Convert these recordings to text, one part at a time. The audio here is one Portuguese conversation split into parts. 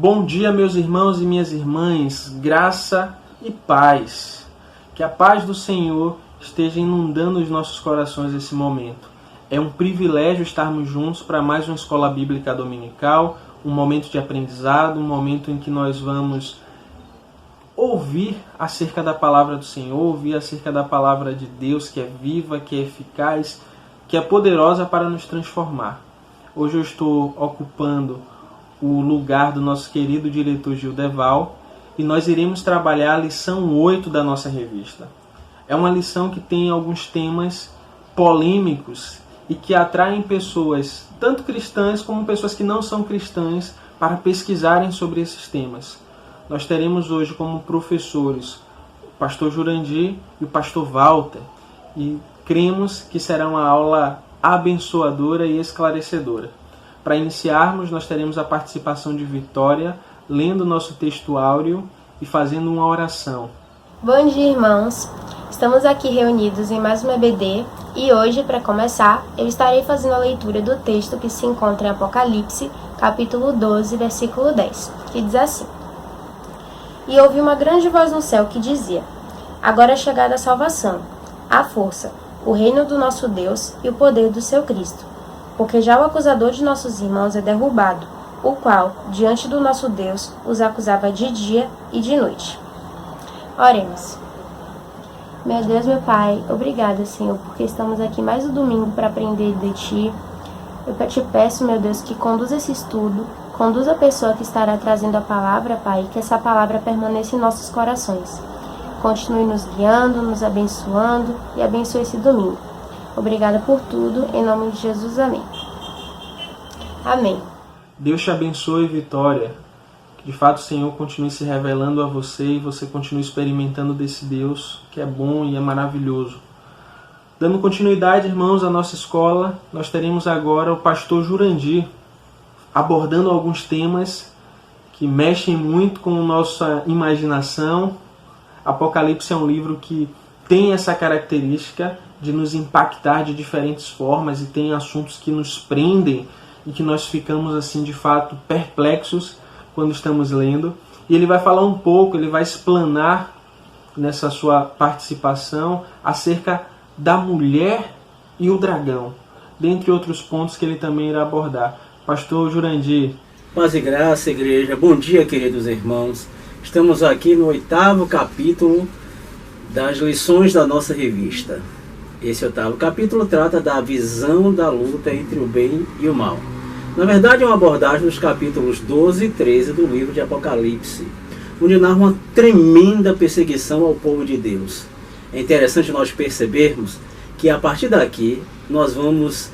Bom dia, meus irmãos e minhas irmãs, graça e paz. Que a paz do Senhor esteja inundando os nossos corações nesse momento. É um privilégio estarmos juntos para mais uma escola bíblica dominical, um momento de aprendizado, um momento em que nós vamos ouvir acerca da palavra do Senhor, ouvir acerca da palavra de Deus, que é viva, que é eficaz, que é poderosa para nos transformar. Hoje eu estou ocupando o lugar do nosso querido diretor Gildeval e nós iremos trabalhar a lição 8 da nossa revista. É uma lição que tem alguns temas polêmicos e que atraem pessoas, tanto cristãs como pessoas que não são cristãs, para pesquisarem sobre esses temas. Nós teremos hoje como professores o pastor Jurandir e o pastor Walter e cremos que será uma aula abençoadora e esclarecedora. Para iniciarmos, nós teremos a participação de Vitória, lendo nosso texto áureo e fazendo uma oração. Bom dia, irmãos! Estamos aqui reunidos em mais uma EBD e hoje, para começar, eu estarei fazendo a leitura do texto que se encontra em Apocalipse, capítulo 12, versículo 10, que diz assim: E ouvi uma grande voz no céu que dizia: Agora é chegada a salvação, a força, o reino do nosso Deus e o poder do seu Cristo. Porque já o acusador de nossos irmãos é derrubado, o qual, diante do nosso Deus, os acusava de dia e de noite. Oremos. Meu Deus, meu Pai, obrigada, Senhor, porque estamos aqui mais um domingo para aprender de Ti. Eu te peço, meu Deus, que conduza esse estudo, conduza a pessoa que estará trazendo a palavra, Pai, que essa palavra permaneça em nossos corações. Continue nos guiando, nos abençoando e abençoe esse domingo. Obrigada por tudo, em nome de Jesus, amém. Amém. Deus te abençoe, Vitória. Que de fato o Senhor continue se revelando a você e você continue experimentando desse Deus que é bom e é maravilhoso. Dando continuidade, irmãos, à nossa escola, nós teremos agora o pastor Jurandir abordando alguns temas que mexem muito com a nossa imaginação. Apocalipse é um livro que tem essa característica de nos impactar de diferentes formas e tem assuntos que nos prendem e que nós ficamos assim de fato perplexos quando estamos lendo. E ele vai falar um pouco, ele vai explanar nessa sua participação acerca da mulher e o dragão, dentre outros pontos que ele também irá abordar. Pastor Jurandir. Paz e graça, igreja. Bom dia, queridos irmãos. Estamos aqui no 8º capítulo das lições da nossa revista. Esse 8º capítulo trata da visão da luta entre o bem e o mal. Na verdade, é uma abordagem dos capítulos 12 e 13 do livro de Apocalipse, onde narra uma tremenda perseguição ao povo de Deus. É interessante nós percebermos que a partir daqui nós vamos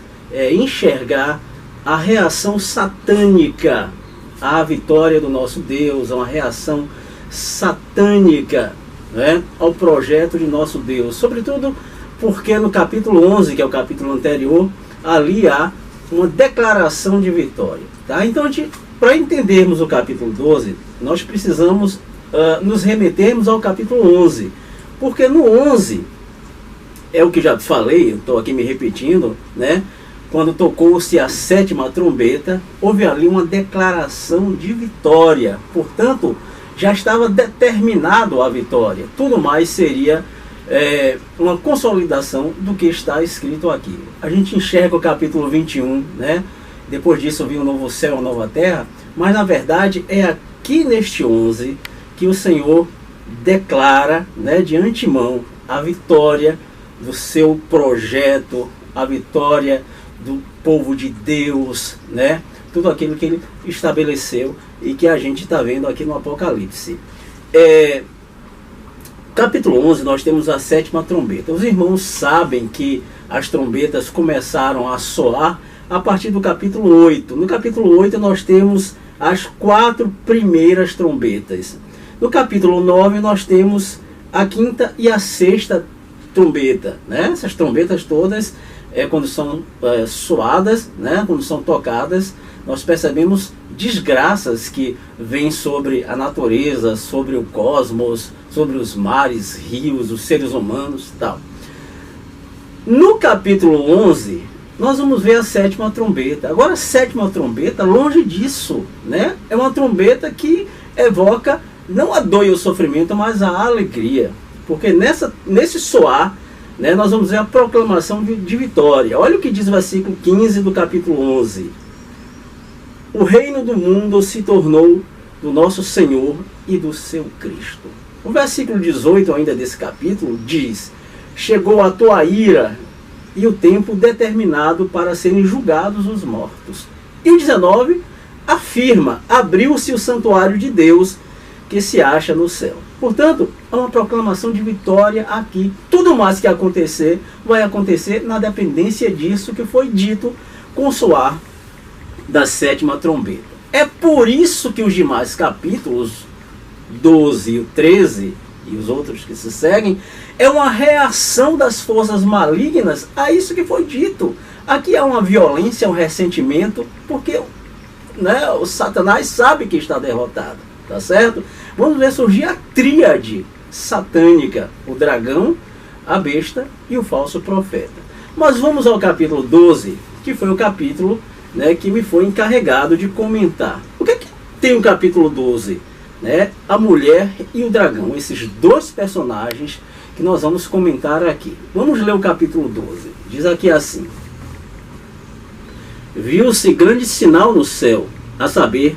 enxergar a reação satânica à vitória do nosso Deus, uma reação satânica, né, ao projeto de nosso Deus. Sobretudo porque no capítulo 11, que é o capítulo anterior, ali há uma declaração de vitória. Tá? Então, para entendermos o capítulo 12, nós precisamos nos remetermos ao capítulo 11. Porque no 11, é o que já falei, eu estou aqui me repetindo, né? Quando tocou-se a 7ª trombeta, houve ali uma declaração de vitória. Portanto, já estava determinado a vitória. Tudo mais seria uma consolidação do que está escrito aqui. A gente enxerga o capítulo 21, né? Depois disso vem um novo céu, uma nova terra. Mas na verdade é aqui neste 11 que o Senhor declara, né, de antemão a vitória do seu projeto, a vitória do povo de Deus, né? Tudo aquilo que ele estabeleceu e que a gente está vendo aqui no Apocalipse. Capítulo 11, nós temos a 7ª trombeta. Os irmãos sabem que as trombetas começaram a soar a partir do capítulo 8. No capítulo 8 nós temos as 4 primeiras trombetas. No capítulo 9 nós temos a 5ª e a 6ª trombeta, né? Essas trombetas todas, quando são soadas, né? Quando são tocadas, nós percebemos desgraças que vêm sobre a natureza, sobre o cosmos, sobre os mares, rios, os seres humanos e tal. No capítulo 11, nós vamos ver a sétima trombeta. Agora, a sétima trombeta, longe disso, né? É uma trombeta que evoca não a dor e o sofrimento, mas a alegria. Porque nesse soar, né, nós vamos ver a proclamação de vitória. Olha o que diz o versículo 15 do capítulo 11. O reino do mundo se tornou do nosso Senhor e do seu Cristo. O versículo 18 ainda desse capítulo diz: chegou a tua ira e o tempo determinado para serem julgados os mortos. E o 19 afirma: abriu-se o santuário de Deus que se acha no céu. Portanto, é uma proclamação de vitória aqui. Tudo mais que acontecer, vai acontecer na dependência disso que foi dito com o soar da sétima trombeta. É por isso que os demais capítulos, 12 e o 13, e os outros que se seguem, é uma reação das forças malignas a isso que foi dito. Aqui há uma violência, um ressentimento, porque, né, o Satanás sabe que está derrotado, tá certo? Vamos ver surgir a tríade satânica: o dragão, a besta e o falso profeta. Mas vamos ao capítulo 12, que foi o capítulo, né, que me foi encarregado de comentar. O que é que tem o capítulo 12? Né? A mulher e o dragão, esses dois personagens que nós vamos comentar aqui. Vamos ler o capítulo 12. Diz aqui assim: viu-se grande sinal no céu, a saber,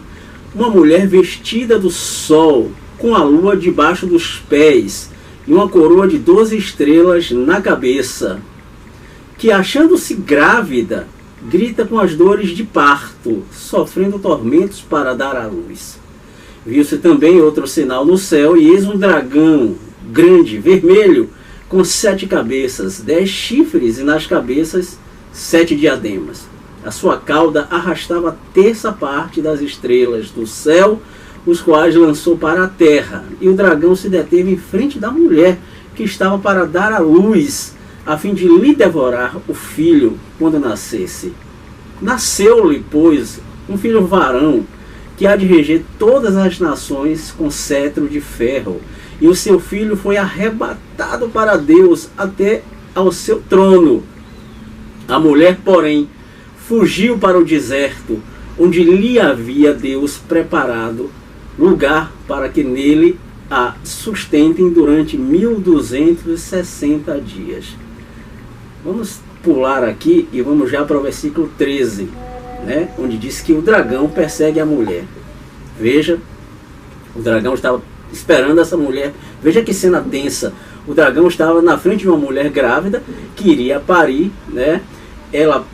uma mulher vestida do sol, com a lua debaixo dos pés, e uma coroa de 12 estrelas na cabeça, que, achando-se grávida, grita com as dores de parto, sofrendo tormentos para dar à luz. Viu-se também outro sinal no céu, e eis um dragão grande, vermelho, com 7 cabeças, 10 chifres, e nas cabeças 7 diademas. A sua cauda arrastava a terça parte das estrelas do céu, os quais lançou para a terra. E o dragão se deteve em frente da mulher, que estava para dar à luz, a fim de lhe devorar o filho quando nascesse. Nasceu-lhe, pois, um filho varão, que há de reger todas as nações com cetro de ferro. E o seu filho foi arrebatado para Deus até ao seu trono. A mulher, porém, fugiu para o deserto, onde lhe havia Deus preparado lugar para que nele a sustentem durante 1260 dias. Vamos pular aqui e vamos já para o versículo 13, né, onde diz que o dragão persegue a mulher. Veja, o dragão estava esperando essa mulher. Veja que cena tensa. O dragão estava na frente de uma mulher grávida que iria parir, né? Ela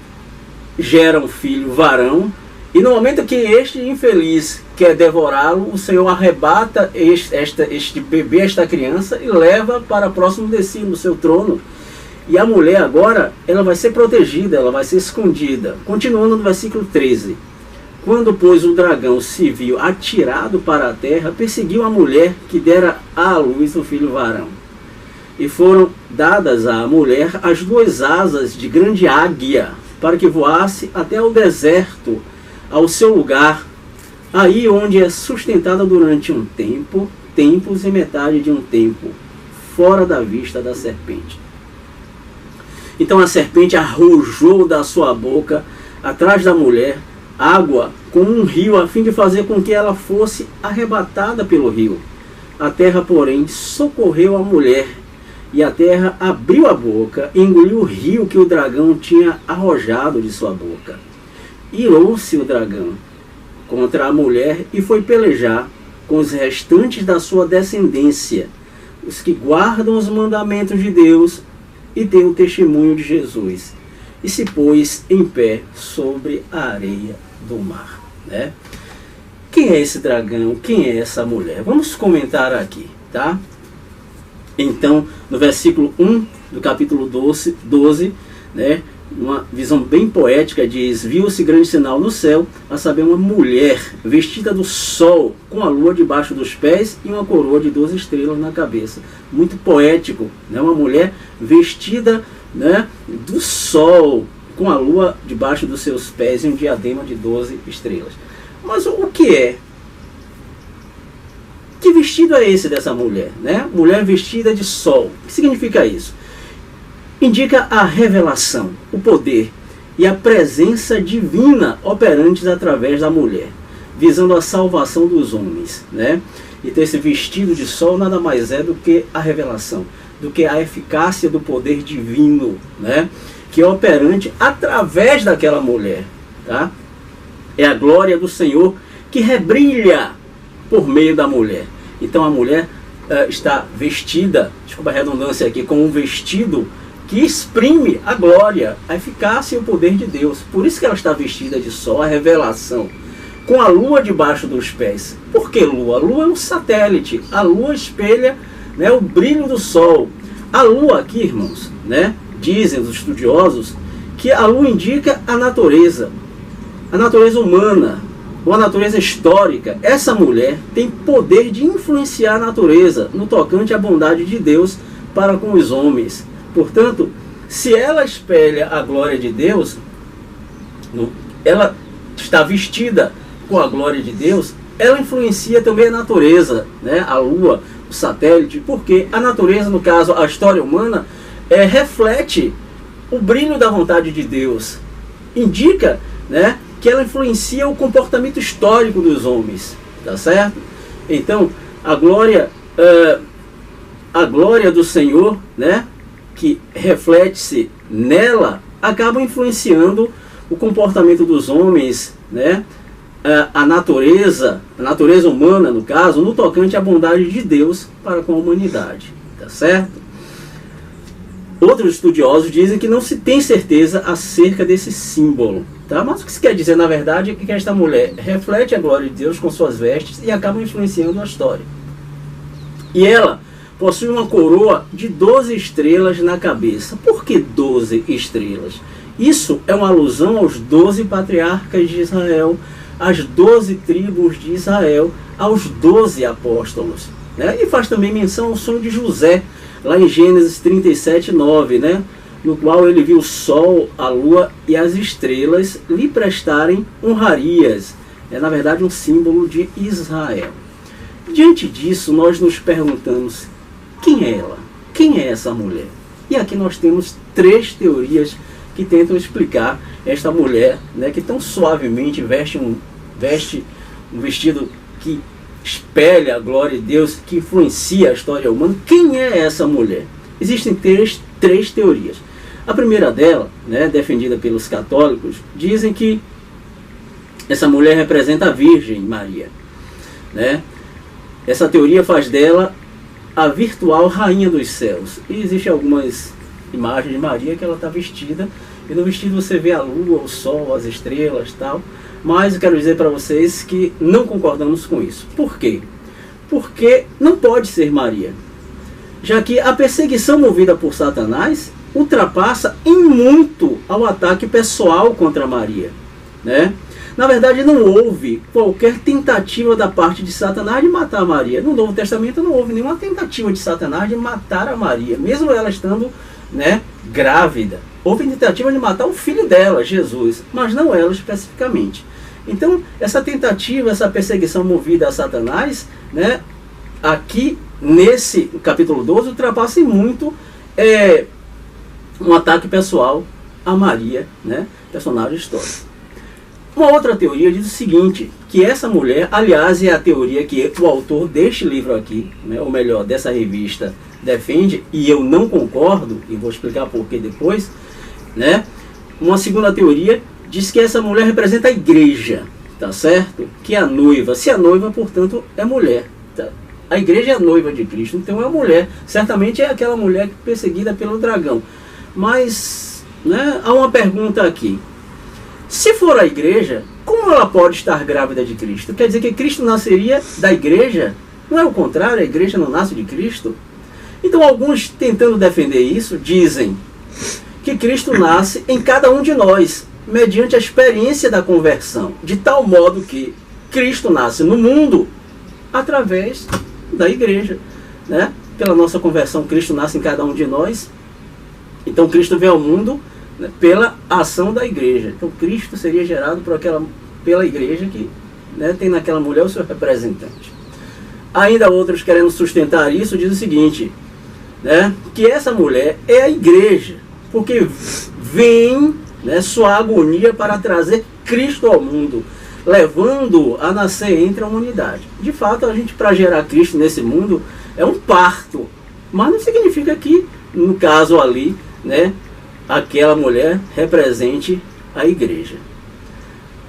gera um filho varão, e no momento que este infeliz quer devorá-lo, o Senhor arrebata este bebê, esta criança, e leva para próximo de si, no seu trono. E a mulher agora, ela vai ser protegida, ela vai ser escondida. Continuando no versículo 13. Quando, pois, o dragão se viu atirado para a terra, perseguiu a mulher que dera à luz o filho varão. E foram dadas à mulher as 2 asas de grande águia, para que voasse até o deserto, ao seu lugar, aí onde é sustentada durante um tempo, tempos e metade de um tempo, fora da vista da serpente. Então a serpente arrojou da sua boca, atrás da mulher, água como um rio, a fim de fazer com que ela fosse arrebatada pelo rio. A terra, porém, socorreu a mulher, e a terra abriu a boca e engoliu o rio que o dragão tinha arrojado de sua boca. Irou-se o dragão contra a mulher e foi pelejar com os restantes da sua descendência, os que guardam os mandamentos de Deus e têm o testemunho de Jesus, e se pôs em pé sobre a areia do mar. Né? Quem é esse dragão? Quem é essa mulher? Vamos comentar aqui, tá? Então, no versículo 1 do capítulo 12, né, uma visão bem poética, diz: viu-se grande sinal no céu, a saber, uma mulher vestida do sol, com a lua debaixo dos pés e uma coroa de 12 estrelas na cabeça. Muito poético, né? Uma mulher vestida, né, do sol, com a lua debaixo dos seus pés e um diadema de 12 estrelas. Mas o que é? Que vestido é esse dessa mulher? Né? Mulher vestida de sol. O que significa isso? Indica a revelação, o poder e a presença divina operantes através da mulher, visando a salvação dos homens, né? Então esse vestido de sol nada mais é do que a revelação, do que a eficácia do poder divino, né? Que é operante através daquela mulher, tá? É a glória do Senhor que rebrilha por meio da mulher. Então a mulher está vestida, desculpa a redundância aqui, com um vestido que exprime a glória, a eficácia e o poder de Deus. Por isso que ela está vestida de sol, a revelação, com a lua debaixo dos pés. Por que lua? A lua é um satélite. A lua espelha, né, o brilho do sol. A lua aqui, irmãos, né, dizem os estudiosos que a lua indica a natureza humana, ou a natureza histórica. Essa mulher tem poder de influenciar a natureza no tocante à bondade de Deus para com os homens. Portanto, se ela espelha a glória de Deus, ela está vestida com a glória de Deus, ela influencia também a natureza, né? A lua, o satélite, porque a natureza, no caso, a história humana, reflete o brilho da vontade de Deus. Indica, né, que ela influencia o comportamento histórico dos homens, tá certo? Então, a glória do Senhor, né, que reflete-se nela, acaba influenciando o comportamento dos homens, né, a natureza humana, no caso, no tocante à bondade de Deus para com a humanidade, tá certo? Outros estudiosos dizem que não se tem certeza acerca desse símbolo, tá? Mas o que se quer dizer, na verdade, é que esta mulher reflete a glória de Deus com suas vestes e acaba influenciando a história. E ela possui uma coroa de 12 estrelas na cabeça. Por que 12 estrelas? Isso é uma alusão aos 12 patriarcas de Israel, às 12 tribos de Israel, aos 12 apóstolos, né? E faz também menção ao sonho de José, lá em Gênesis 37:9, né? No qual ele viu o sol, a lua e as estrelas lhe prestarem honrarias. É, na verdade, um símbolo de Israel. Diante disso, nós nos perguntamos, quem é ela? Quem é essa mulher? E aqui nós temos 3 teorias que tentam explicar esta mulher, né, que tão suavemente veste um vestido que espelha a glória de Deus, que influencia a história humana. Quem é essa mulher? Existem três teorias. A primeira dela, né, defendida pelos católicos, dizem que essa mulher representa a Virgem Maria, né? Essa teoria faz dela a virtual rainha dos céus. E existem algumas imagens de Maria que ela está vestida, e no vestido você vê a lua, o sol, as estrelas, tal. Mas eu quero dizer para vocês que não concordamos com isso. Por quê? Porque não pode ser Maria, já que a perseguição movida por Satanás ultrapassa em muito ao ataque pessoal contra Maria, né? Na verdade, não houve qualquer tentativa da parte de Satanás de matar Maria. No Novo Testamento não houve nenhuma tentativa de Satanás de matar a Maria, mesmo ela estando, né, grávida. Houve tentativa de matar o filho dela, Jesus, mas não ela especificamente. Então, essa tentativa, essa perseguição movida a Satanás, né, aqui nesse capítulo 12, ultrapassa em muito um ataque pessoal a Maria, né, personagem histórico. Uma outra teoria diz o seguinte, que essa mulher, aliás, é a teoria que o autor deste livro aqui, né, ou melhor, dessa revista, defende, e eu não concordo, e vou explicar por que depois, né? Uma segunda teoria diz que essa mulher representa a igreja, tá certo? Que é a noiva. Se a noiva, portanto, é mulher. Tá? A igreja é a noiva de Cristo, então é a mulher. Certamente é aquela mulher perseguida pelo dragão. Mas, né, há uma pergunta aqui. Se for a igreja, como ela pode estar grávida de Cristo? Quer dizer que Cristo nasceria da igreja? Não é o contrário, a igreja não nasce de Cristo? Então alguns, tentando defender isso, dizem que Cristo nasce em cada um de nós, mediante a experiência da conversão, de tal modo que Cristo nasce no mundo através da igreja, né? Pela nossa conversão, Cristo nasce em cada um de nós. Então Cristo vem ao mundo, né, pela ação da igreja. Então Cristo seria gerado pela igreja que, né, tem naquela mulher o seu representante. Ainda outros, querendo sustentar isso, diz o seguinte, né, que essa mulher é a igreja, porque vem, né, sua agonia para trazer Cristo ao mundo, levando-o a nascer entre a humanidade. De fato, a gente, para gerar Cristo nesse mundo, é um parto, mas não significa que, no caso ali, né, aquela mulher represente a igreja.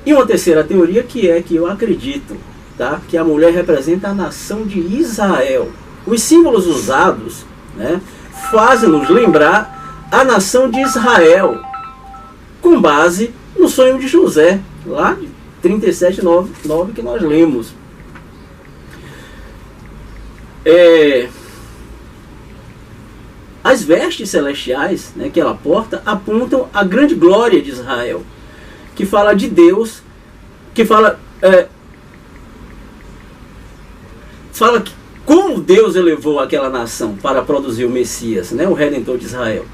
E uma terceira teoria que eu acredito, tá, que a mulher representa a nação de Israel. Os símbolos usados, né, fazem-nos lembrar a nação de Israel, com base no sonho de José, lá de 37:9 que nós lemos. As vestes celestiais, né, que ela porta apontam a grande glória de Israel, que fala de Deus, que fala que como Deus elevou aquela nação para produzir o Messias, né, o Redentor de Israel.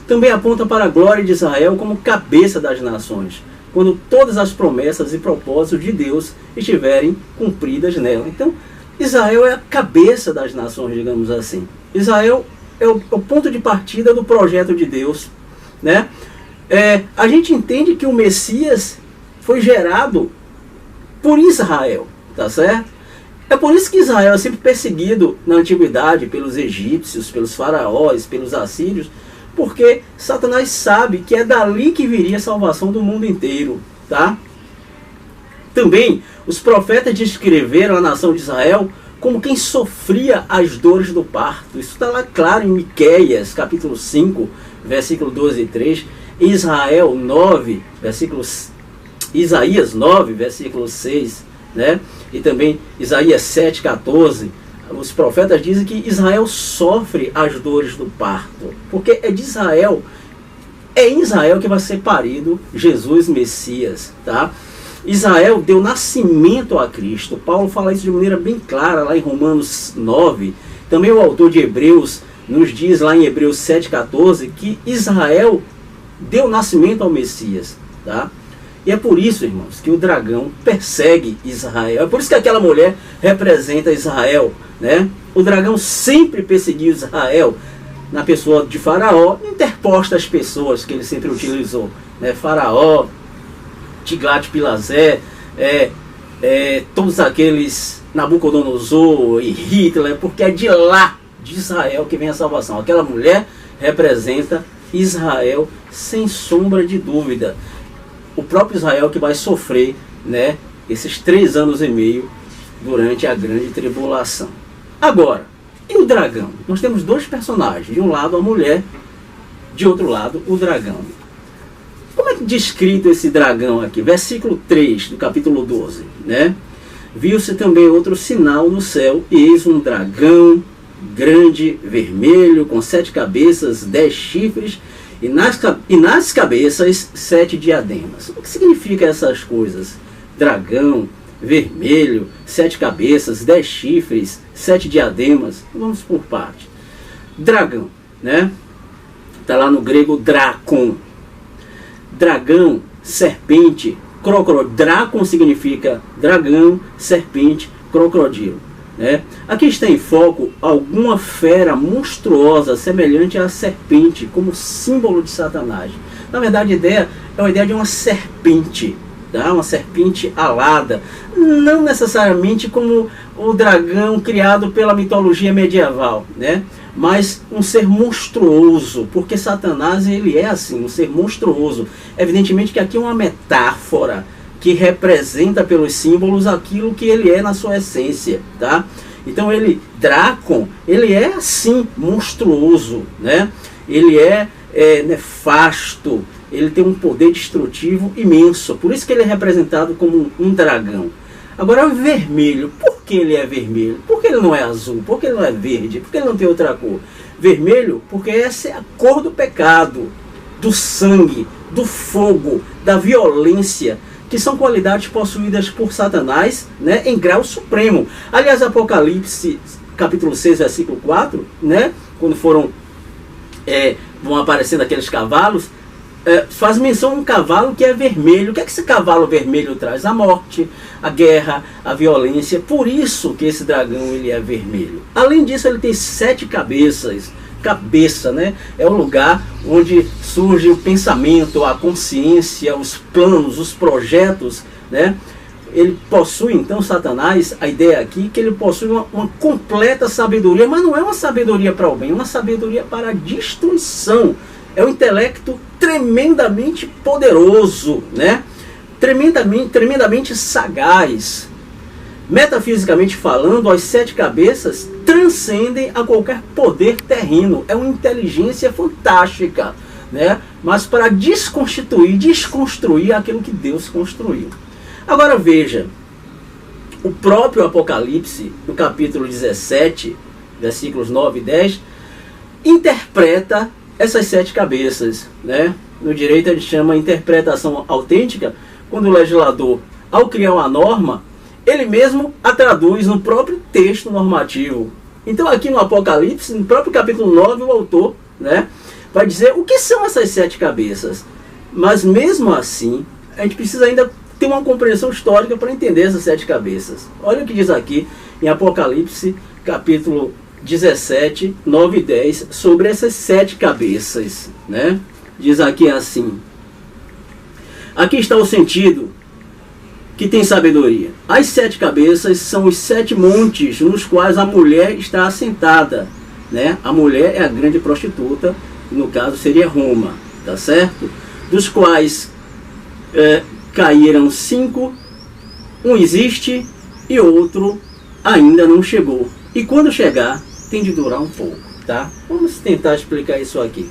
Também aponta para a glória de Israel como cabeça das nações, quando todas as promessas e propósitos de Deus estiverem cumpridas nela. Então, Israel é a cabeça das nações, digamos assim. Israel é o ponto de partida do projeto de Deus, né? A gente entende que o Messias foi gerado por Israel, tá certo? É por isso que Israel é sempre perseguido na antiguidade pelos egípcios, pelos faraós, pelos assírios, porque Satanás sabe que é dali que viria a salvação do mundo inteiro, tá? Também os profetas descreveram a nação de Israel como quem sofria as dores do parto. Isso está lá claro em Miqueias, capítulo 5, versículo 12 e 3, Isaías 9, versículo 6, né? E também Isaías 7:14. Os profetas dizem que Israel sofre as dores do parto, porque é em Israel que vai ser parido Jesus Messias, tá? Israel deu nascimento a Cristo. Paulo fala isso de maneira bem clara lá em Romanos 9. Também o autor de Hebreus nos diz lá em Hebreus 7:14 que Israel deu nascimento ao Messias, tá? E é por isso, irmãos, que o dragão persegue Israel. É por isso que aquela mulher representa Israel, né? O dragão sempre perseguiu Israel na pessoa de Faraó, interposta às pessoas que ele sempre utilizou, né? Faraó, Tiglat-Pileser, todos aqueles, Nabucodonosor e Hitler, porque é de lá, de Israel, que vem a salvação. Aquela mulher representa Israel sem sombra de dúvida. O próprio Israel que vai sofrer, né, esses 3 anos e meio durante a grande tribulação. Agora, e o dragão? Nós temos 2 personagens, de um lado a mulher, de outro lado o dragão. Como é que descrito esse dragão aqui? Versículo 3 do capítulo 12, né? Viu-se também outro sinal no céu, e eis um dragão grande, vermelho, com 7 cabeças, 10 chifres, e nas cabeças 7 diademas. O que significa essas coisas? Dragão, vermelho, 7 cabeças, 10 chifres, 7 diademas. Vamos por parte. Dragão, né? Está lá no grego drakon. Dragão, serpente, crocodilo. Drakon significa dragão, serpente, crocodilo. Né? Aqui está em foco alguma fera monstruosa semelhante à serpente, como símbolo de Satanás. Na verdade, a ideia é uma ideia de uma serpente, tá? Uma serpente alada, não necessariamente como o dragão criado pela mitologia medieval, né? Mas um ser monstruoso, porque Satanás ele é assim, um ser monstruoso. Evidentemente que aqui é uma metáfora que representa pelos símbolos aquilo que ele é na sua essência, tá? Então Drakon, ele é assim, monstruoso, né? Ele é nefasto, ele tem um poder destrutivo imenso, por isso que ele é representado como um dragão. Agora, o vermelho, por que ele é vermelho? Por que ele não é azul? Por que ele não é verde? Por que ele não tem outra cor? Vermelho, porque essa é a cor do pecado, do sangue, do fogo, da violência, que são qualidades possuídas por Satanás, né, em grau supremo. Aliás, Apocalipse, capítulo 6, versículo 4, né, quando vão aparecendo aqueles cavalos, faz menção a um cavalo que é vermelho. O que é que esse cavalo vermelho traz? A morte, a guerra, a violência. Por isso que esse dragão ele é vermelho. Além disso, ele tem 7 cabeças, cabeça, né? É o lugar onde surge o pensamento, a consciência, os planos, os projetos, né? Ele possui, então, Satanás, a ideia aqui, que ele possui uma completa sabedoria, mas não é uma sabedoria para o bem, é uma sabedoria para a destruição. É um intelecto tremendamente poderoso, né? Tremendamente sagaz. Metafisicamente falando, as 7 cabeças transcendem a qualquer poder terreno. É uma inteligência fantástica, né? Mas para desconstruir aquilo que Deus construiu. Agora veja, o próprio Apocalipse, no capítulo 17, versículos 9 e 10, interpreta essas 7 cabeças, né? No direito ele chama interpretação autêntica, quando o legislador, ao criar uma norma, ele mesmo a traduz no próprio texto normativo. Então aqui no Apocalipse, no próprio capítulo 9, o autor, né, vai dizer o que são essas 7 cabeças. Mas mesmo assim, a gente precisa ainda ter uma compreensão histórica para entender essas 7 cabeças. Olha o que diz aqui em Apocalipse, capítulo 17, 9 e 10, sobre essas 7 cabeças, né? Diz aqui assim: aqui está o sentido que tem sabedoria. As 7 cabeças são os 7 montes nos quais a mulher está assentada, né? A mulher é a grande prostituta, no caso seria Roma, tá certo? Dos quais caíram 5, um existe e outro ainda não chegou. E quando chegar, tem de durar um pouco, tá? Vamos tentar explicar isso aqui.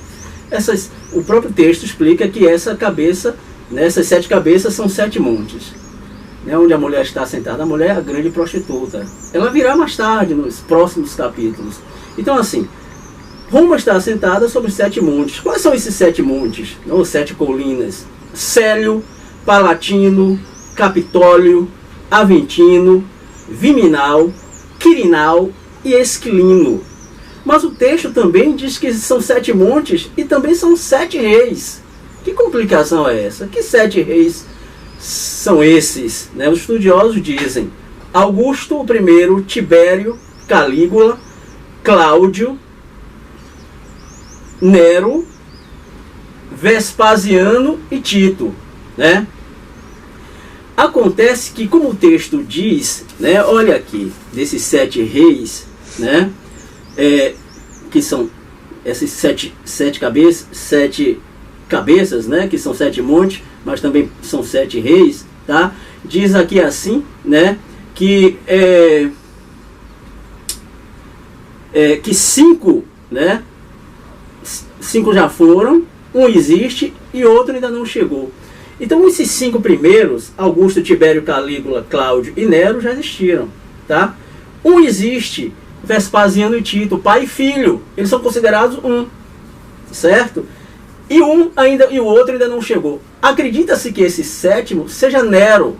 O próprio texto explica que essa cabeça, né, essas 7 cabeças são 7 montes, né, onde a mulher está sentada. A mulher é a grande prostituta. Ela virá mais tarde, nos próximos capítulos. Então, assim, Roma está assentada sobre 7 montes. Quais são esses 7 montes? Ou 7 colinas? Célio, Palatino, Capitólio, Aventino, Viminal, Quirinal e Esquilino. Mas o texto também diz que são 7 montes e também são 7 reis. Que complicação é essa? Que 7 reis são esses? Né? Os estudiosos dizem Augusto o primeiro, Tibério, Calígula, Cláudio, Nero, Vespasiano e Tito, né? Acontece que, como o texto diz, né, olha aqui, desses 7 reis, né, que são essas 7 cabeças, né, que são 7 montes, mas também são 7 reis, tá? Diz aqui assim, né, que 5, né, 5 já foram, um existe e outro ainda não chegou. Então esses 5 primeiros, Augusto, Tibério, Calígula, Cláudio e Nero, já existiram, tá? Um existe, Vespasiano e Tito, pai e filho, eles são considerados um, certo? E o outro ainda não chegou. Acredita-se que esse 7º seja Nero.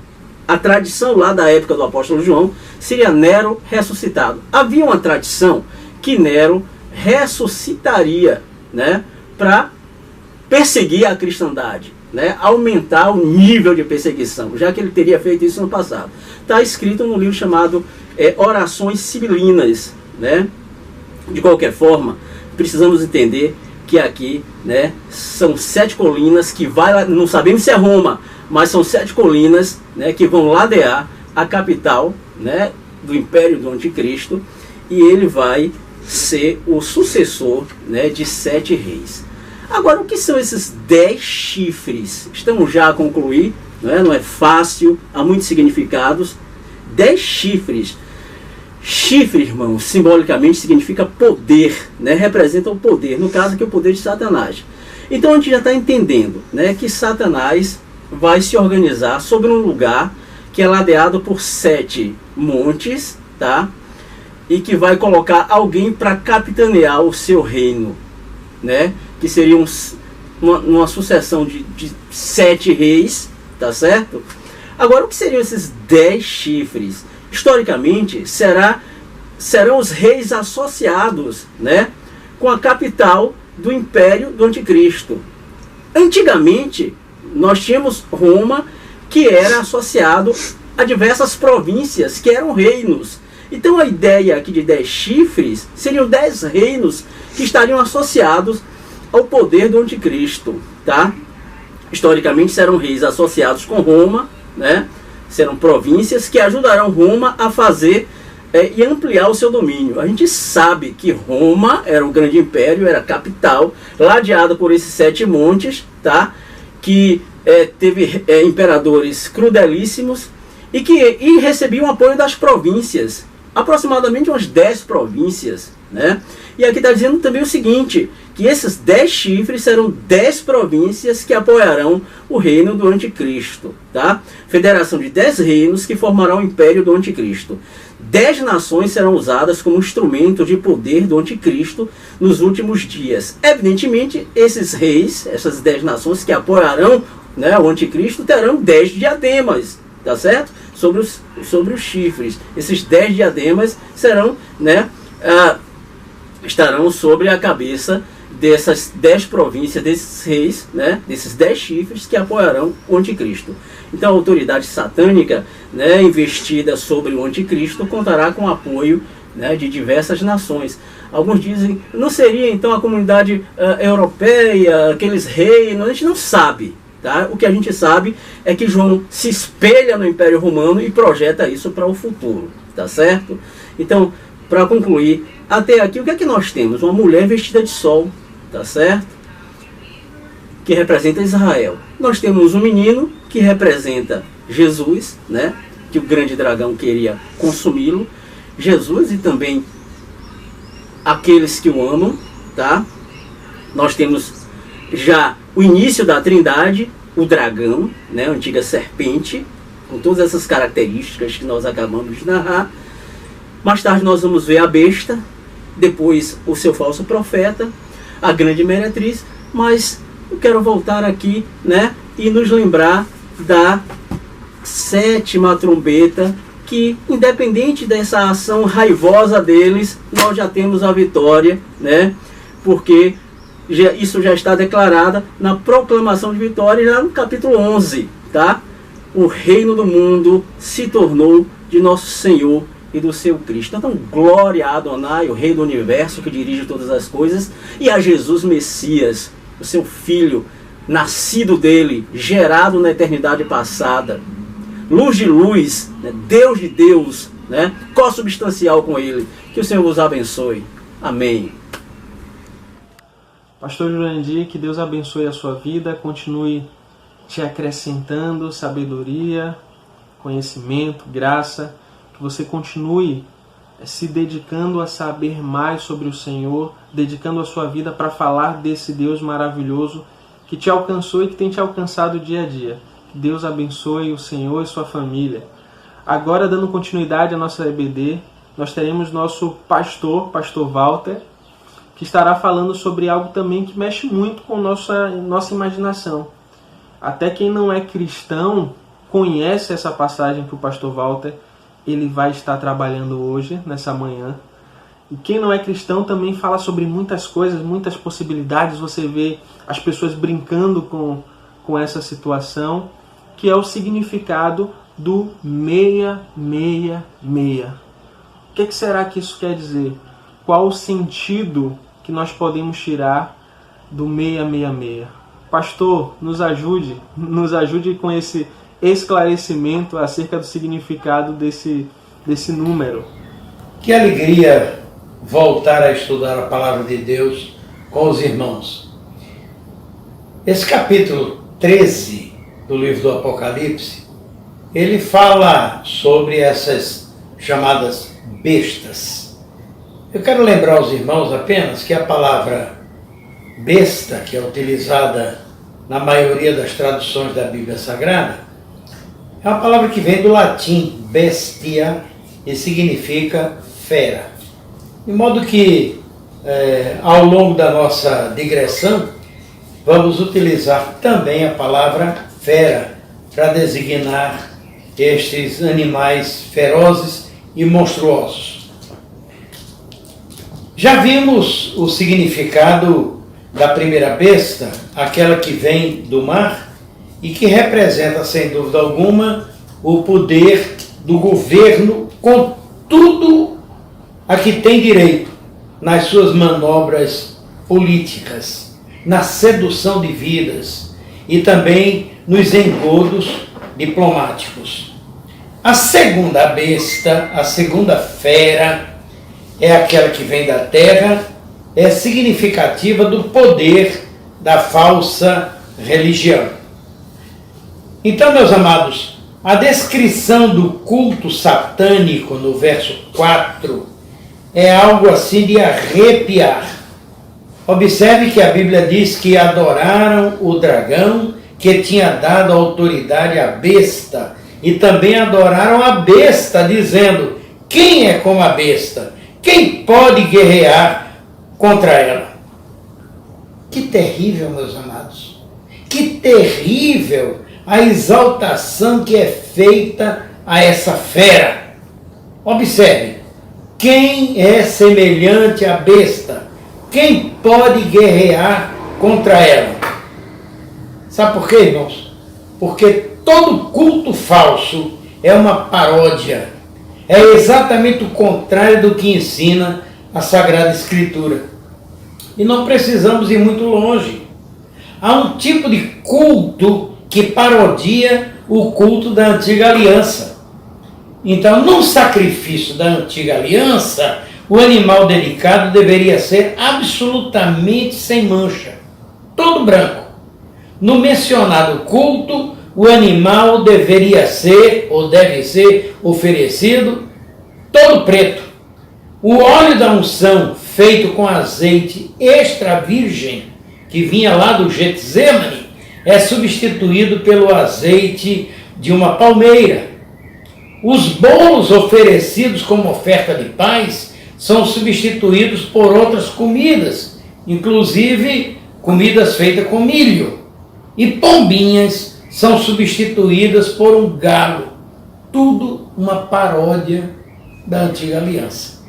A tradição lá da época do apóstolo João seria Nero ressuscitado. Havia uma tradição que Nero ressuscitaria, né, para perseguir a cristandade, né, aumentar o nível de perseguição, já que ele teria feito isso no passado. Está escrito num livro chamado Orações Sibilinas, né? De qualquer forma, precisamos entender que aqui, né, são 7 colinas que não sabemos se é Roma, mas são 7 colinas, né, que vão ladear a capital, né, do Império do Anticristo, e ele vai ser o sucessor, né, de 7 reis. Agora, o que são esses 10 chifres? Estamos já a concluir, não é fácil, há muitos significados. 10 chifres. Chifre, irmãos, simbolicamente significa poder, né? Representa o poder, no caso aqui o poder de Satanás. Então a gente já está entendendo, né, que Satanás vai se organizar sobre um lugar que é ladeado por 7 montes, tá? E que vai colocar alguém para capitanear o seu reino, né? Que seria uma sucessão de 7 reis, tá certo? Agora, o que seriam esses 10 chifres? Historicamente, serão os reis associados, né, com a capital do Império do Anticristo. Antigamente, nós tínhamos Roma, que era associado a diversas províncias, que eram reinos. Então a ideia aqui de 10 chifres seriam 10 reinos que estariam associados ao poder do anticristo, tá? Historicamente serão reis associados com Roma, né? Serão províncias que ajudarão Roma a fazer e ampliar o seu domínio. A gente sabe que Roma era um grande império, era a capital, ladeada por esses 7 montes, tá? Que teve imperadores crudelíssimos e recebiam apoio das províncias, aproximadamente umas 10 províncias, né? E aqui está dizendo também o seguinte, que esses 10 chifres serão 10 províncias que apoiarão o reino do anticristo, tá? Federação de 10 reinos que formarão o império do anticristo. 10 nações serão usadas como instrumento de poder do anticristo nos últimos dias. Evidentemente, esses reis, essas 10 nações que apoiarão, né, o anticristo, terão 10 diademas, tá certo? Sobre os chifres. Esses 10 diademas serão, né, estarão sobre a cabeça dessas 10 províncias, desses reis, né, desses 10 chifres que apoiarão o anticristo. Então a autoridade satânica, né, investida sobre o anticristo contará com o apoio, né, de diversas nações. Alguns dizem, não seria então a comunidade europeia, aqueles reinos? A gente não sabe. Tá? O que a gente sabe é que João se espelha no Império Romano e projeta isso para o futuro, tá certo? Então, para concluir, até aqui o que é que nós temos? Uma mulher vestida de sol, tá certo? Que representa Israel. Nós temos um menino que representa Jesus, né? Que o grande dragão queria consumi-lo. Jesus e também aqueles que o amam, tá? Nós temos já o início da Trindade, o dragão, né, a antiga serpente, com todas essas características que nós acabamos de narrar. Mais tarde nós vamos ver a besta, depois o seu falso profeta, a grande meretriz, mas eu quero voltar aqui, né, e nos lembrar da 7ª trombeta, que independente dessa ação raivosa deles, nós já temos a vitória, né, porque isso já está declarada na proclamação de vitória, já no capítulo 11, tá? O reino do mundo se tornou de nosso Senhor e do seu Cristo. Então, glória a Adonai, o Rei do Universo, que dirige todas as coisas, e a Jesus Messias, o seu Filho, nascido dele, gerado na eternidade passada, luz de luz, né? Deus de Deus, né? Consubstancial com ele. Que o Senhor vos abençoe. Amém. Pastor Jurandir, que Deus abençoe a sua vida, continue te acrescentando sabedoria, conhecimento, graça, que você continue se dedicando a saber mais sobre o Senhor, dedicando a sua vida para falar desse Deus maravilhoso que te alcançou e que tem te alcançado dia a dia. Que Deus abençoe o Senhor e sua família. Agora, dando continuidade à nossa EBD, nós teremos nosso pastor Walter, que estará falando sobre algo também que mexe muito com nossa imaginação. Até quem não é cristão conhece essa passagem que o pastor Walter ele vai estar trabalhando hoje, nessa manhã. E quem não é cristão também fala sobre muitas coisas, muitas possibilidades. Você vê as pessoas brincando com essa situação, que é o significado do 666. O que será que isso quer dizer? Qual o sentido que nós podemos tirar do 666? Pastor, nos ajude com esse esclarecimento acerca do significado desse número. Que alegria voltar a estudar a palavra de Deus com os irmãos. Esse capítulo 13 do livro do Apocalipse, ele fala sobre essas chamadas bestas. Eu quero lembrar aos irmãos apenas que a palavra besta, que é utilizada na maioria das traduções da Bíblia Sagrada, é uma palavra que vem do latim bestia e significa fera. De modo que, ao longo da nossa digressão, vamos utilizar também a palavra fera para designar estes animais ferozes e monstruosos. Já vimos o significado da primeira besta, aquela que vem do mar e que representa, sem dúvida alguma, o poder do governo tudo a que tem direito nas suas manobras políticas, na sedução de vidas e também nos engodos diplomáticos. A segunda besta, a segunda fera, é aquela que vem da terra, é significativa do poder da falsa religião. Então, meus amados, a descrição do culto satânico no verso 4 é algo assim de arrepiar. Observe que a Bíblia diz que adoraram o dragão que tinha dado autoridade à besta, e também adoraram a besta, dizendo: quem é como a besta? Quem pode guerrear contra ela? Que terrível, meus amados. Que terrível a exaltação que é feita a essa fera. Observe, quem é semelhante à besta? Quem pode guerrear contra ela? Sabe por quê, irmãos? Porque todo culto falso é uma paródia. É exatamente o contrário do que ensina a Sagrada Escritura. E não precisamos ir muito longe. Há um tipo de culto que parodia o culto da Antiga Aliança. Então, no sacrifício da Antiga Aliança, o animal dedicado deveria ser absolutamente sem mancha, todo branco. No mencionado culto, o animal deveria ser, ou deve ser, oferecido todo preto. O óleo da unção, feito com azeite extra virgem, que vinha lá do Getsemane, é substituído pelo azeite de uma palmeira. Os bolos oferecidos como oferta de paz são substituídos por outras comidas, inclusive comidas feitas com milho. E pombinhas são substituídas por um galo. Tudo uma paródia da Antiga Aliança.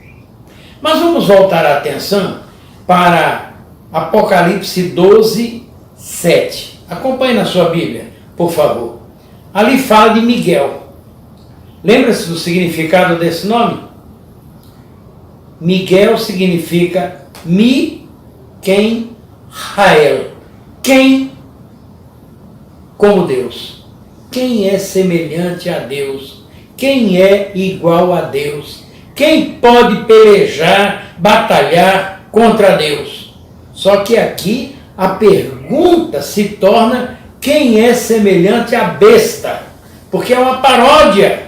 Mas vamos voltar a atenção para Apocalipse 12, 7. Acompanhe na sua Bíblia, por favor. Ali fala de Miguel. Lembra-se do significado desse nome? Miguel significa quem Rael. Quem como Deus. Quem é semelhante a Deus? Quem é igual a Deus? Quem pode pelejar, batalhar contra Deus? Só que aqui a pergunta se torna: quem é semelhante à besta? Porque é uma paródia.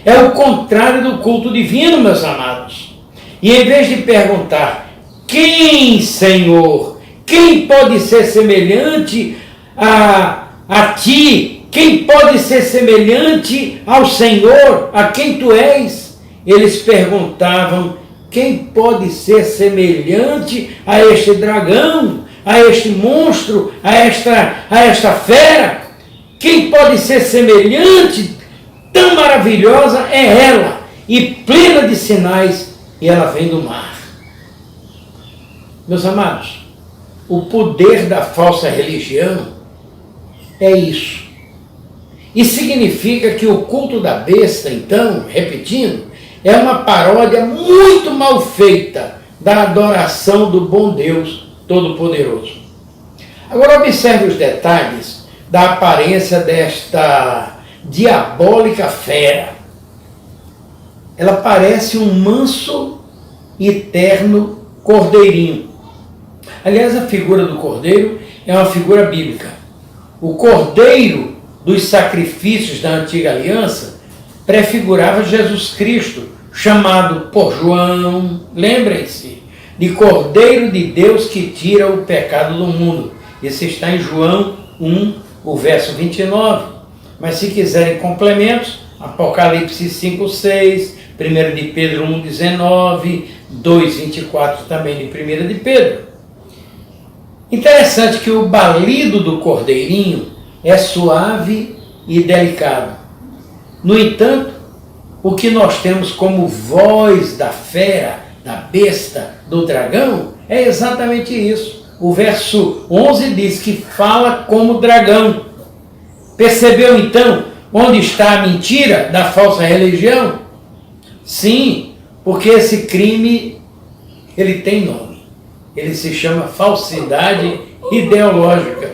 É o contrário do culto divino, meus amados. E em vez de perguntar: quem, Senhor? Quem pode ser semelhante a ti? Quem pode ser semelhante ao Senhor, a quem tu és? Eles perguntavam: quem pode ser semelhante a este dragão, a este monstro, a esta fera? Quem pode ser semelhante? Tão maravilhosa é ela, e plena de sinais, e ela vem do mar. Meus amados, o poder da falsa religião é isso. E significa que o culto da besta, então, repetindo, é uma paródia muito mal feita da adoração do bom Deus Todo-Poderoso. Agora observe os detalhes da aparência desta diabólica fera. Ela parece um manso e terno cordeirinho. Aliás, a figura do cordeiro é uma figura bíblica. O cordeiro dos sacrifícios da Antiga Aliança prefigurava Jesus Cristo, chamado por João, lembrem-se, de Cordeiro de Deus que tira o pecado do mundo. Isso está em João 1, o verso 29. Mas se quiserem complementos, Apocalipse 5, 6, 1 de Pedro 1, 19, 2, 24 também de 1 de Pedro. Interessante que o balido do cordeirinho é suave e delicado. No entanto, o que nós temos como voz da fera, da besta, do dragão, é exatamente isso. O verso 11 diz que fala como dragão. Percebeu então onde está a mentira da falsa religião? Sim, porque esse crime, ele tem nome. Ele se chama falsidade ideológica.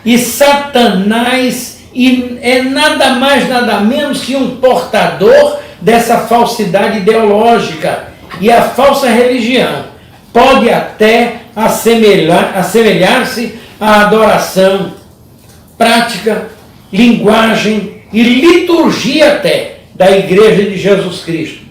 E Satanás é nada mais, nada menos que um portador dessa falsidade ideológica. E a falsa religião pode até assemelhar-se à adoração, prática, linguagem e liturgia até da Igreja de Jesus Cristo.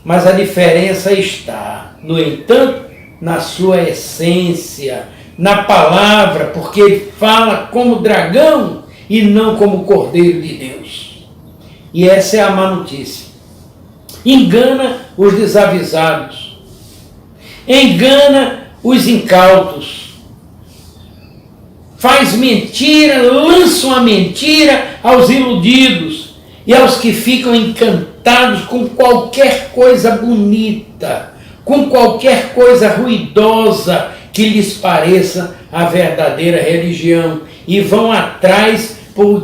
Mas a diferença está, no entanto, na sua essência, na palavra, porque ele fala como dragão e não como cordeiro de Deus. E essa é a má notícia. Engana os desavisados, engana os incautos, faz mentira, lança uma mentira aos iludidos e aos que ficam encantados com qualquer coisa bonita, com qualquer coisa ruidosa que lhes pareça a verdadeira religião, e vão atrás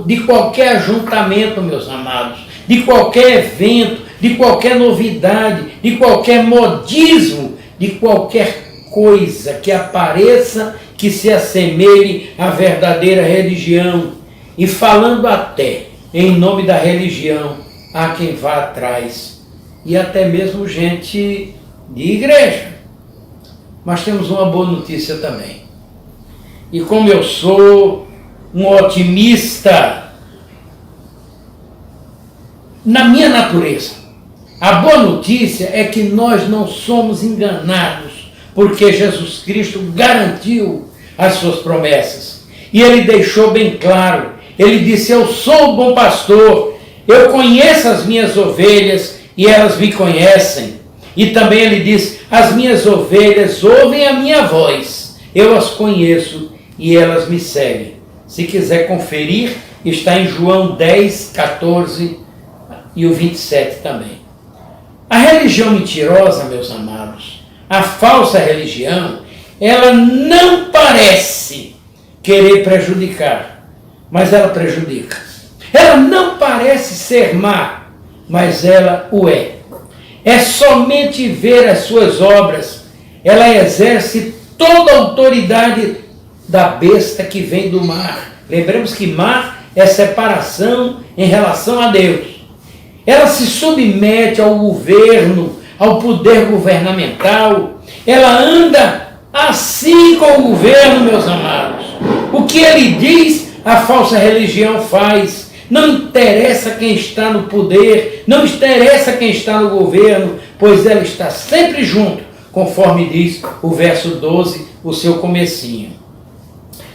de qualquer ajuntamento, meus amados, de qualquer evento, de qualquer novidade, de qualquer modismo, de qualquer coisa que apareça, que se assemelhe à verdadeira religião, e falando até em nome da religião, há quem vá atrás, e até mesmo gente de igreja. Mas temos uma boa notícia também. E como eu sou um otimista na minha natureza, a boa notícia é que nós não somos enganados, porque Jesus Cristo garantiu as suas promessas. E ele deixou bem claro, ele disse: eu sou o bom pastor, eu conheço as minhas ovelhas e elas me conhecem. E também ele diz: as minhas ovelhas ouvem a minha voz, eu as conheço e elas me seguem. Se quiser conferir, está em João 10, 14 e o 27 também. A religião mentirosa, meus amados, a falsa religião, ela não parece querer prejudicar, mas ela prejudica. Ela não parece ser má, mas ela o é. É somente ver as suas obras. Ela exerce toda a autoridade da besta que vem do mar. Lembremos que mar é separação em relação a Deus. Ela se submete ao governo, ao poder governamental. Ela anda assim com o governo, meus amados. O que ele diz, a falsa religião faz. Não interessa quem está no poder, não interessa quem está no governo, pois ela está sempre junto, conforme diz o verso 12, o seu comecinho.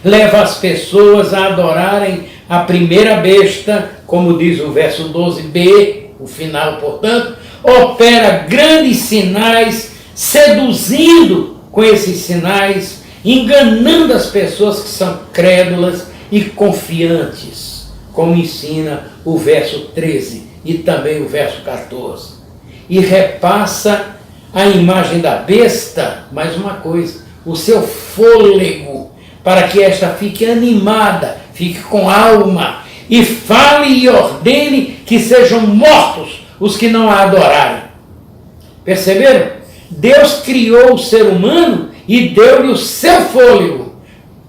Leva as pessoas a adorarem a primeira besta, como diz o verso 12b, o final, portanto, opera grandes sinais, seduzindo com esses sinais, enganando as pessoas que são crédulas e confiantes, como ensina o verso 13 e também o verso 14. E repassa a imagem da besta, mais uma coisa, o seu fôlego, para que esta fique animada, fique com alma, e fale e ordene que sejam mortos os que não a adorarem. Perceberam? Deus criou o ser humano e deu-lhe o seu fôlego,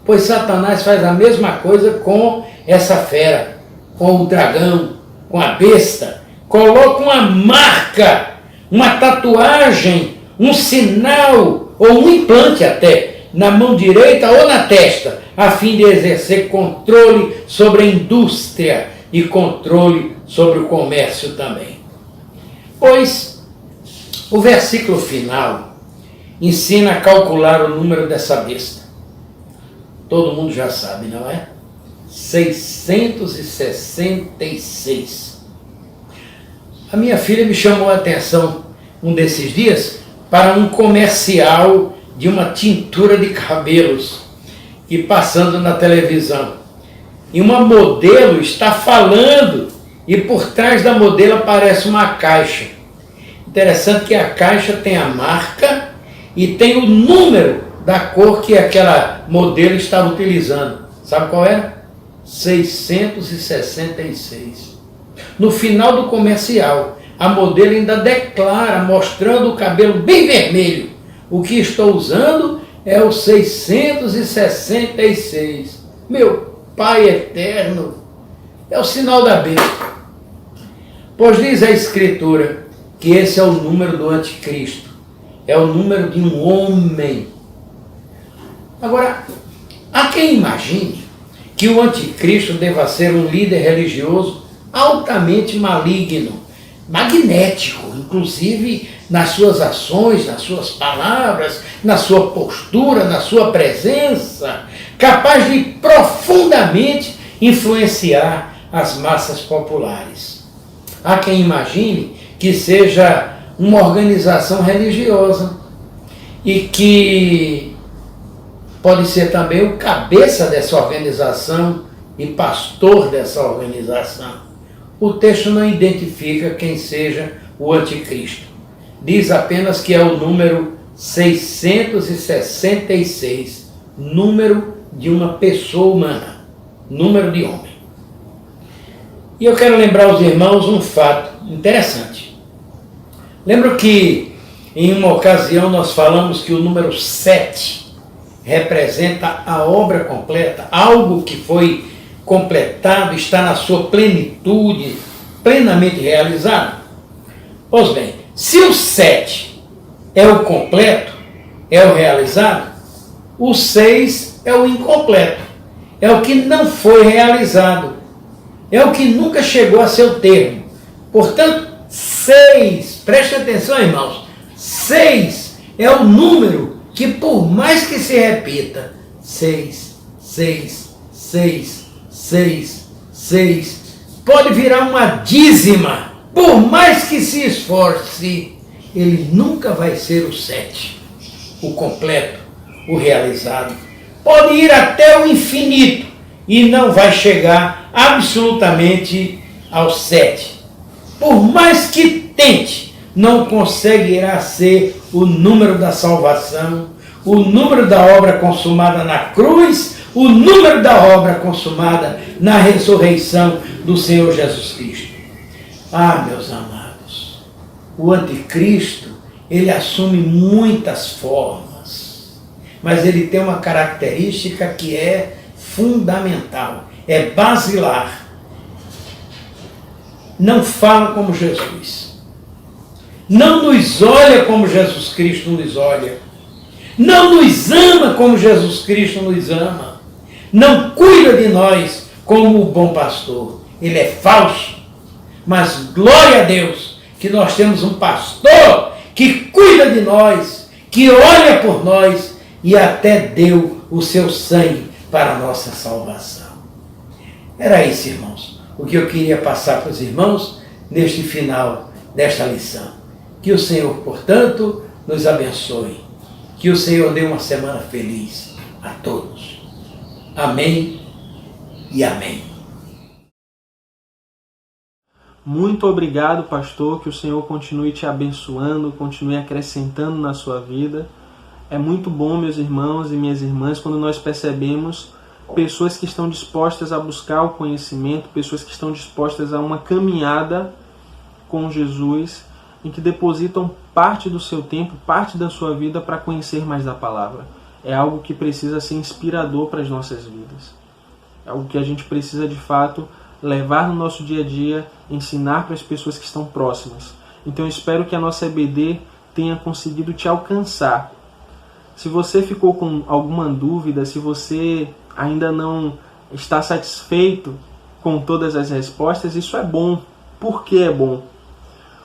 pois Satanás faz a mesma coisa com essa fera, com o dragão, com a besta. Coloca uma marca, uma tatuagem, um sinal ou um implante até na mão direita ou na testa, a fim de exercer controle sobre a indústria e controle sobre o comércio também. Pois o versículo final ensina a calcular o número dessa besta. Todo mundo já sabe, não é? 666. A minha filha me chamou a atenção um desses dias para um comercial de uma tintura de cabelos e passando na televisão. E uma modelo está falando e por trás da modelo aparece uma caixa. Interessante que a caixa tem a marca e tem o número da cor que aquela modelo estava utilizando. Sabe qual era? 666. No final do comercial, a modelo ainda declara, mostrando o cabelo bem vermelho: o que estou usando é o 666. Meu Pai eterno, é o sinal da besta. Pois diz a Escritura que esse é o número do anticristo. É o número de um homem. Agora, há quem imagine que o anticristo deva ser um líder religioso altamente maligno, magnético, inclusive nas suas ações, nas suas palavras, na sua postura, na sua presença, capaz de profundamente influenciar as massas populares. Há quem imagine que seja uma organização religiosa e que pode ser também o cabeça dessa organização e pastor dessa organização. O texto não identifica quem seja o anticristo. Diz apenas que é o número 666, número de uma pessoa humana, número de homem. E eu quero lembrar aos irmãos um fato interessante. Lembro que em uma ocasião nós falamos que o número 7 representa a obra completa, algo que foi completado, está na sua plenitude, plenamente realizado. Pois bem, se o 7 é o completo, é o realizado, o 6 é o incompleto, é o que não foi realizado, é o que nunca chegou a seu termo. Portanto, 6, preste atenção, irmãos, 6 é o número que, por mais que se repita, 6, 6, 6, 6, 6, pode virar uma dízima. Por mais que se esforce, ele nunca vai ser o 7, o completo, o realizado. Pode ir até o infinito e não vai chegar absolutamente ao 7. Por mais que tente, não conseguirá ser o número da salvação, o número da obra consumada na cruz, o número da obra consumada na ressurreição do Senhor Jesus Cristo. Ah, meus amados, o anticristo, ele assume muitas formas, mas ele tem uma característica que é fundamental, é basilar. Não fala como Jesus, não nos olha como Jesus Cristo nos olha, não nos ama como Jesus Cristo nos ama, não cuida de nós como o bom pastor. Ele é falso, mas glória a Deus que nós temos um pastor que cuida de nós, que olha por nós e até deu o seu sangue para a nossa salvação. Era isso, irmãos, o que eu queria passar para os irmãos neste final desta lição. Que o Senhor, portanto, nos abençoe. Que o Senhor dê uma semana feliz a todos. Amém e amém. Muito obrigado, pastor, que o Senhor continue te abençoando, continue acrescentando na sua vida. É muito bom, meus irmãos e minhas irmãs, quando nós percebemos pessoas que estão dispostas a buscar o conhecimento, pessoas que estão dispostas a uma caminhada com Jesus, em que depositam parte do seu tempo, parte da sua vida para conhecer mais da palavra. É algo que precisa ser inspirador para as nossas vidas. É algo que a gente precisa, de fato, levar no nosso dia a dia, ensinar para as pessoas que estão próximas. Então eu espero que a nossa EBD tenha conseguido te alcançar. Se você ficou com alguma dúvida, se você ainda não está satisfeito com todas as respostas, isso é bom. Por que é bom?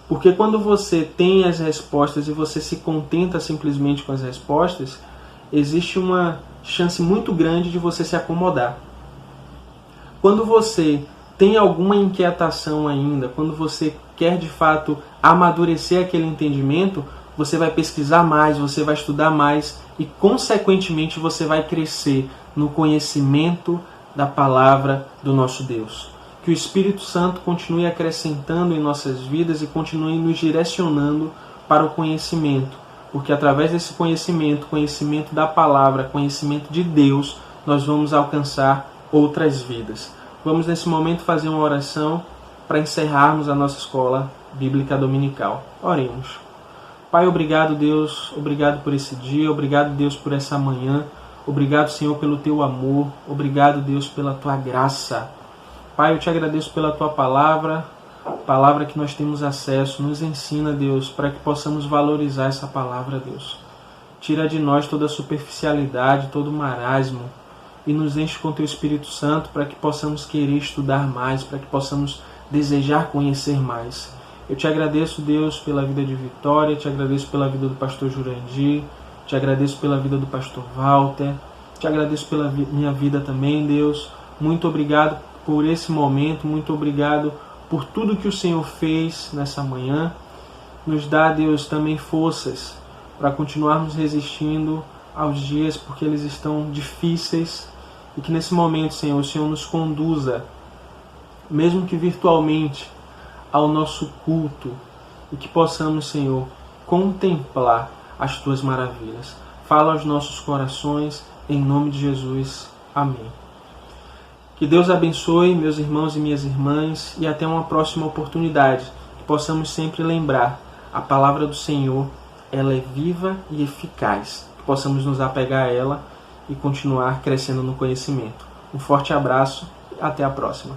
Porque quando você tem as respostas e você se contenta simplesmente com as respostas, existe uma chance muito grande de você se acomodar. Quando você tem alguma inquietação ainda, quando você quer de fato amadurecer aquele entendimento, você vai pesquisar mais, você vai estudar mais e, consequentemente, você vai crescer no conhecimento da palavra do nosso Deus. Que o Espírito Santo continue acrescentando em nossas vidas e continue nos direcionando para o conhecimento, porque através desse conhecimento, conhecimento da palavra, conhecimento de Deus, nós vamos alcançar outras vidas. Vamos nesse momento fazer uma oração para encerrarmos a nossa escola bíblica dominical. Oremos. Pai, obrigado, Deus, obrigado por esse dia, obrigado, Deus, por essa manhã, obrigado, Senhor, pelo Teu amor, obrigado, Deus, pela Tua graça. Pai, eu Te agradeço pela Tua palavra que nós temos acesso. Nos ensina, Deus, para que possamos valorizar essa palavra, Deus. Tira de nós toda a superficialidade, todo o marasmo e nos enche com Teu Espírito Santo para que possamos querer estudar mais, para que possamos desejar conhecer mais. Eu Te agradeço, Deus, pela vida de Vitória, Te agradeço pela vida do pastor Jurandir, Te agradeço pela vida do pastor Walter, Te agradeço pela minha vida também, Deus. Muito obrigado por esse momento, muito obrigado por tudo que o Senhor fez nessa manhã. Nos dá, Deus, também forças para continuarmos resistindo aos dias, porque eles estão difíceis, e que nesse momento, Senhor, o Senhor nos conduza, mesmo que virtualmente, ao nosso culto, e que possamos, Senhor, contemplar as Tuas maravilhas. Fala aos nossos corações, em nome de Jesus. Amém. Que Deus abençoe meus irmãos e minhas irmãs, e até uma próxima oportunidade, que possamos sempre lembrar, a palavra do Senhor, ela é viva e eficaz, que possamos nos apegar a ela e continuar crescendo no conhecimento. Um forte abraço e até a próxima.